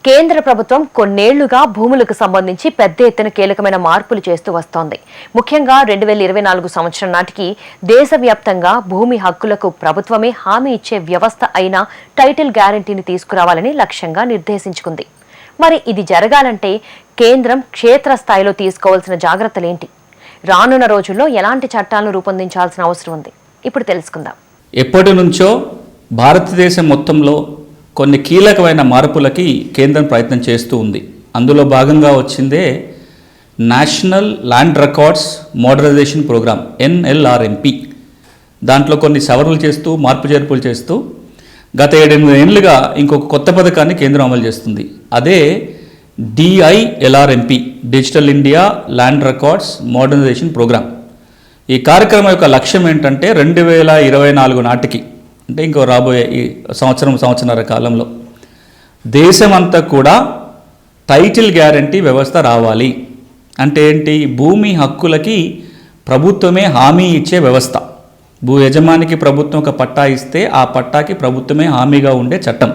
కేంద్ర ప్రభుత్వం కొన్నేళ్లుగా భూములకు సంబంధించి పెద్ద ఎత్తున కీలకమైన మార్పులు చేస్తూ వస్తోంది. ముఖ్యంగా 2024 సంవత్సరం నాటికి దేశవ్యాప్తంగా భూమి హక్కులకు ప్రభుత్వమే హామీ ఇచ్చే వ్యవస్థ అయిన టైటిల్ గ్యారంటీని తీసుకురావాలని లక్ష్యంగా నిర్దేశించుకుంది. మరి ఇది జరగాలంటే కేంద్రం క్షేత్రస్థాయిలో తీసుకోవాల్సిన జాగ్రత్తలేంటి? రానున్న రోజుల్లో ఎలాంటి చట్టాలను రూపొందించాల్సిన అవసరం ఉంది? ఇప్పుడు తెలుసుకుందాం. ఎప్పటి నుంచో భారతదేశం మొత్తంలో కొన్ని కీలకమైన మార్పులకి కేంద్రం ప్రయత్నం చేస్తూ ఉంది. అందులో భాగంగా వచ్చిందే national land records modernization programme NLRMP. దాంట్లో కొన్ని సవరణలు చేస్తూ మార్పు చేర్పులు చేస్తూ గత 7-8 ఏళ్లుగా ఇంకొక కొత్త పథకాన్ని కేంద్రం అమలు చేస్తుంది. అదే DILRMP, digital India land records modernization programme. ఈ కార్యక్రమం యొక్క లక్ష్యం ఏంటంటే 2024 నాటికి, అంటే ఇంకో రాబోయే ఈ సంవత్సరన్నర కాలంలో దేశమంతా కూడా టైటిల్ గ్యారంటీ వ్యవస్థ రావాలి. అంటే ఏంటి? భూమి హక్కులకి ప్రభుత్వమే హామీ ఇచ్చే వ్యవస్థ. భూ యజమానికి ప్రభుత్వం ఒక పట్టా ఇస్తే ఆ పట్టాకి ప్రభుత్వమే హామీగా ఉండే చట్టం.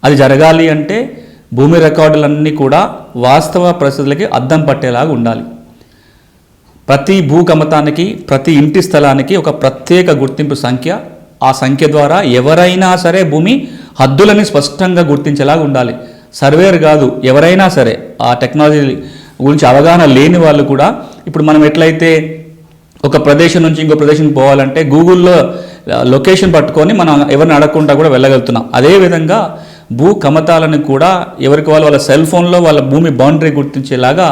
అది జరగాలి అంటే భూమి రికార్డులన్నీ కూడా వాస్తవ పరిస్థితులకి అద్దం పట్టేలాగా ఉండాలి. ప్రతి భూ కమతానికి, ప్రతి ఇంటి స్థలానికి ఒక ప్రత్యేక గుర్తింపు సంఖ్య, ఆ సంఖ్య ద్వారా ఎవరైనా సరే భూమి హద్దులని స్పష్టంగా గుర్తించేలాగా ఉండాలి. సర్వేర్ కాదు, ఎవరైనా సరే ఆ టెక్నాలజీ గురించి అవగాహన లేని వాళ్ళు కూడా, ఇప్పుడు మనం ఎట్లయితే ఒక ప్రదేశం నుంచి ఇంకో ప్రదేశం పోవాలంటే గూగుల్లో లొకేషన్ పట్టుకొని మనం ఎవరిని అడగకుండా కూడా వెళ్ళగలుగుతున్నాం. అదేవిధంగా భూ కమతాలను కూడా ఎవరికి వాళ్ళ సెల్ ఫోన్లో వాళ్ళ భూమి బౌండరీ గుర్తించేలాగా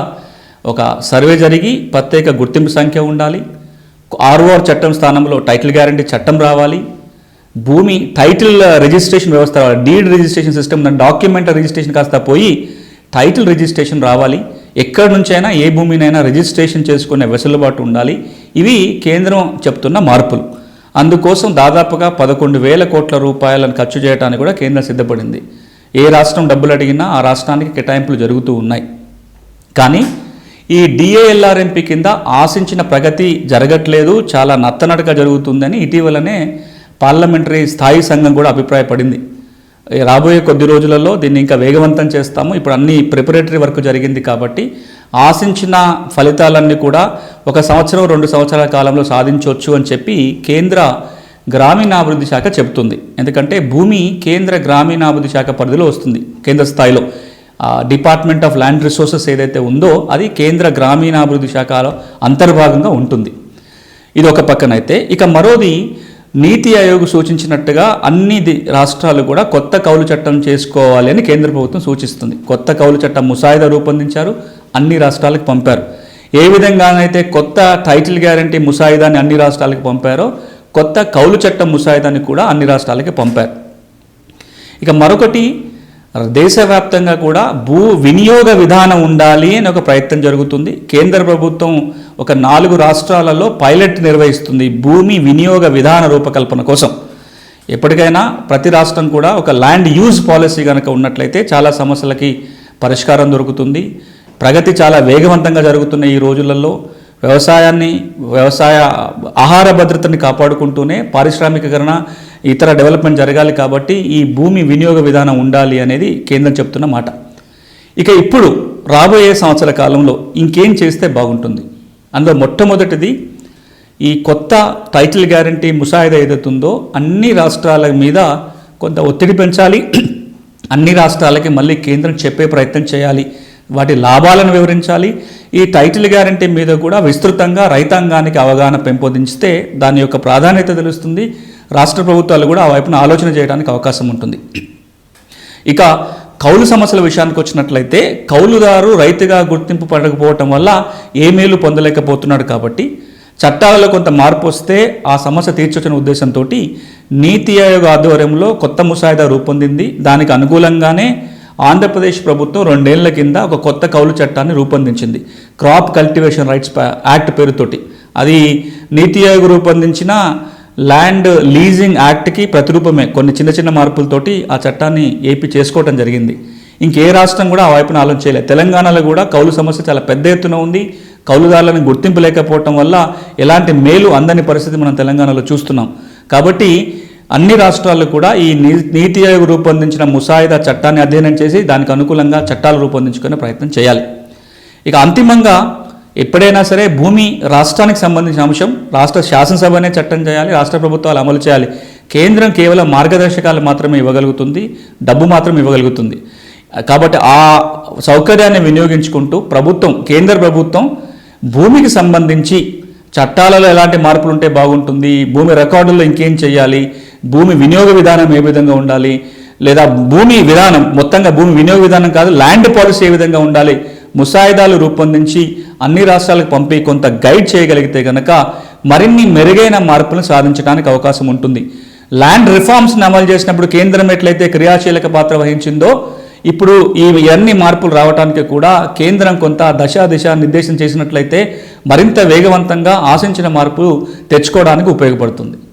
ఒక సర్వే జరిగి ప్రత్యేక గుర్తింపు సంఖ్య ఉండాలి. ROR చట్టం స్థానంలో టైటిల్ గ్యారంటీ చట్టం రావాలి. భూమి టైటిల్ రిజిస్ట్రేషన్ వ్యవస్థ రావాలి. Deed registration system, document registration కాస్త పోయి టైటిల్ రిజిస్ట్రేషన్ రావాలి. ఎక్కడి నుంచైనా ఏ భూమినైనా రిజిస్ట్రేషన్ చేసుకునే వెసులుబాటు ఉండాలి. ఇవి కేంద్రం చెప్తున్న మార్పులు. అందుకోసం దాదాపుగా 11,000 కోట్ల రూపాయలను ఖర్చు చేయడానికి కూడా కేంద్రం సిద్ధపడింది. ఏ రాష్ట్రం డబ్బులు అడిగినా ఆ రాష్ట్రానికి కేటాయింపులు జరుగుతూ ఉన్నాయి. కానీ ఈ DILRMP కింద ఆశించిన ప్రగతి జరగట్లేదు, చాలా నత్తనడక జరుగుతుందని ఇటీవలనే పార్లమెంటరీ స్థాయి సంఘం కూడా అభిప్రాయపడింది. రాబోయే కొద్ది రోజులలో దీన్ని ఇంకా వేగవంతం చేస్తాము, ఇప్పుడు అన్ని ప్రిపరేటరీ వర్క్ జరిగింది కాబట్టి ఆశించిన ఫలితాలన్నీ కూడా 1 సంవత్సరం 2 సంవత్సరాల కాలంలో సాధించవచ్చు అని చెప్పి కేంద్ర గ్రామీణాభివృద్ధి శాఖ చెబుతుంది. ఎందుకంటే భూమి కేంద్ర గ్రామీణాభివృద్ధి శాఖ పరిధిలో వస్తుంది. కేంద్ర స్థాయిలో డిపార్ట్మెంట్ ఆఫ్ ల్యాండ్ రిసోర్సెస్ ఏదైతే ఉందో అది కేంద్ర గ్రామీణాభివృద్ధి శాఖలో అంతర్భాగంగా ఉంటుంది. ఇది ఒక పక్కనైతే, ఇక మరోది నీతి ఆయోగ్ సూచించినట్టుగా అన్ని రాష్ట్రాలు కూడా కొత్త కౌలు చట్టం చేసుకోవాలి అని కేంద్ర ప్రభుత్వం సూచిస్తుంది. కొత్త కౌలు చట్టం ముసాయిదా రూపొందించారు, అన్ని రాష్ట్రాలకు పంపారు. ఏ విధంగానైతే కొత్త టైటిల్ గ్యారంటీ ముసాయిదాన్ని అన్ని రాష్ట్రాలకు పంపారో కొత్త కౌలు చట్టం ముసాయిదాన్ని కూడా అన్ని రాష్ట్రాలకి పంపారు. ఇక మరొకటి, దేశవ్యాప్తంగా కూడా భూ వినియోగ విధానం ఉండాలి అని ఒక ప్రయత్నం జరుగుతుంది. కేంద్ర ప్రభుత్వం ఒక 4 రాష్ట్రాలలో పైలట్ నిర్వహిస్తుంది భూమి వినియోగ విధాన రూపకల్పన కోసం. ఎప్పటికైనా ప్రతి రాష్ట్రం కూడా ఒక ల్యాండ్ యూజ్ పాలసీ కనుక ఉన్నట్లయితే చాలా సమస్యలకి పరిష్కారం దొరుకుతుంది. ప్రగతి చాలా వేగవంతంగా జరుగుతున్న ఈ రోజులలో వ్యవసాయ ఆహార భద్రతని కాపాడుకుంటూనే పారిశ్రామికీకరణ, ఇతర డెవలప్మెంట్ జరగాలి. కాబట్టి ఈ భూమి వినియోగ విధానం ఉండాలి అనేది కేంద్రం చెప్తున్న మాట. ఇక ఇప్పుడు రాబోయే సంవత్సరాల కాలంలో ఇంకేం చేస్తే బాగుంటుంది? అందులో మొట్టమొదటిది, ఈ కొత్త టైటిల్ గ్యారంటీ ముసాయిదా ఏదైతుందో అన్ని రాష్ట్రాల మీద కొంత ఒత్తిడి పెంచాలి. అన్ని రాష్ట్రాలకి మళ్ళీ కేంద్రం చెప్పే ప్రయత్నం చేయాలి, వాటి లాభాలను వివరించాలి. ఈ టైటిల్ గ్యారంటీ మీద కూడా విస్తృతంగా రైతాంగానికి అవగాహన పెంపొందించితే దాని యొక్క ప్రాధాన్యత తెలుస్తుంది. రాష్ట్ర ప్రభుత్వాలు కూడా ఆ వైపున ఆలోచన చేయడానికి అవకాశం ఉంటుంది. ఇక కౌలు సమస్యల విషయానికి వచ్చినట్లయితే కౌలుదారు రైతుగా గుర్తింపు పడకపోవటం వల్ల ఏ మేలు పొందలేకపోతున్నాడు. కాబట్టి చట్టాలలో కొంత మార్పు వస్తే ఆ సమస్య తీర్చొచ్చిన ఉద్దేశంతో నీతి ఆయోగ్ ఆధ్వర్యంలో కొత్త ముసాయిదా రూపొందింది. దానికి అనుకూలంగానే ఆంధ్రప్రదేశ్ ప్రభుత్వం 2 ఏళ్ల కింద ఒక కొత్త కౌలు చట్టాన్ని రూపొందించింది. క్రాప్ కల్టివేషన్ రైట్స్ యాక్ట్ పేరుతోటి. అది నీతి ఆయోగ్ రూపొందించిన ల్యాండ్ లీజింగ్ యాక్ట్కి ప్రతిరూపమే. కొన్ని చిన్న మార్పులతోటి ఆ చట్టాన్ని ఏపీ చేసుకోవడం జరిగింది. ఇంకే రాష్ట్రం కూడా ఆ వైపున ఆలోచన చేయలేదు. తెలంగాణలో కూడా కౌలు సమస్య చాలా పెద్ద ఎత్తున ఉంది. కౌలుదారులను గుర్తింపు లేకపోవటం వల్ల ఎలాంటి మేలు అందని పరిస్థితి మనం తెలంగాణలో చూస్తున్నాం. కాబట్టి అన్ని రాష్ట్రాలు కూడా ఈ నీతి ఆయోగ్ రూపొందించిన ముసాయిదా చట్టాన్ని అధ్యయనం చేసి దానికి అనుకూలంగా చట్టాలు రూపొందించుకునే ప్రయత్నం చేయాలి. ఇక అంతిమంగా ఎప్పుడైనా సరే భూమి రాష్ట్రానికి సంబంధించిన అంశం రాష్ట్ర శాసనసభనే చట్టం చేయాలి, రాష్ట్ర ప్రభుత్వాలు అమలు చేయాలి. కేంద్రం కేవలం మార్గదర్శకాలు మాత్రమే ఇవ్వగలుగుతుంది, డబ్బు మాత్రం ఇవ్వగలుగుతుంది. కాబట్టి ఆ సౌకర్యాన్ని వినియోగించుకుంటూ కేంద్ర ప్రభుత్వం భూమికి సంబంధించి చట్టాలలో ఎలాంటి మార్పులు ఉంటే బాగుంటుంది, భూమి రికార్డుల్లో ఇంకేం చేయాలి, భూమి వినియోగ విధానం ఏ విధంగా ఉండాలి, లేదా భూమి విధానం మొత్తంగా భూమి వినియోగ విధానం కాదు ల్యాండ్ పాలసీ ఏ విధంగా ఉండాలి, ముసాయిదాలు రూపొందించి అన్ని రాష్ట్రాలకు పంపి కొంత గైడ్ చేయగలిగితే కనుక మరిన్ని మెరుగైన మార్పులను సాధించడానికి అవకాశం ఉంటుంది. ల్యాండ్ రిఫార్మ్స్ని అమలు చేసినప్పుడు కేంద్రం ఎట్లయితే క్రియాశీలక పాత్ర వహించిందో ఇప్పుడు ఈ అన్ని మార్పులు రావడానికి కూడా కేంద్రం కొంత దిశ నిర్దేశం చేసినట్లయితే మరింత వేగవంతంగా ఆశించిన మార్పు తెచ్చుకోవడానికి ఉపయోగపడుతుంది.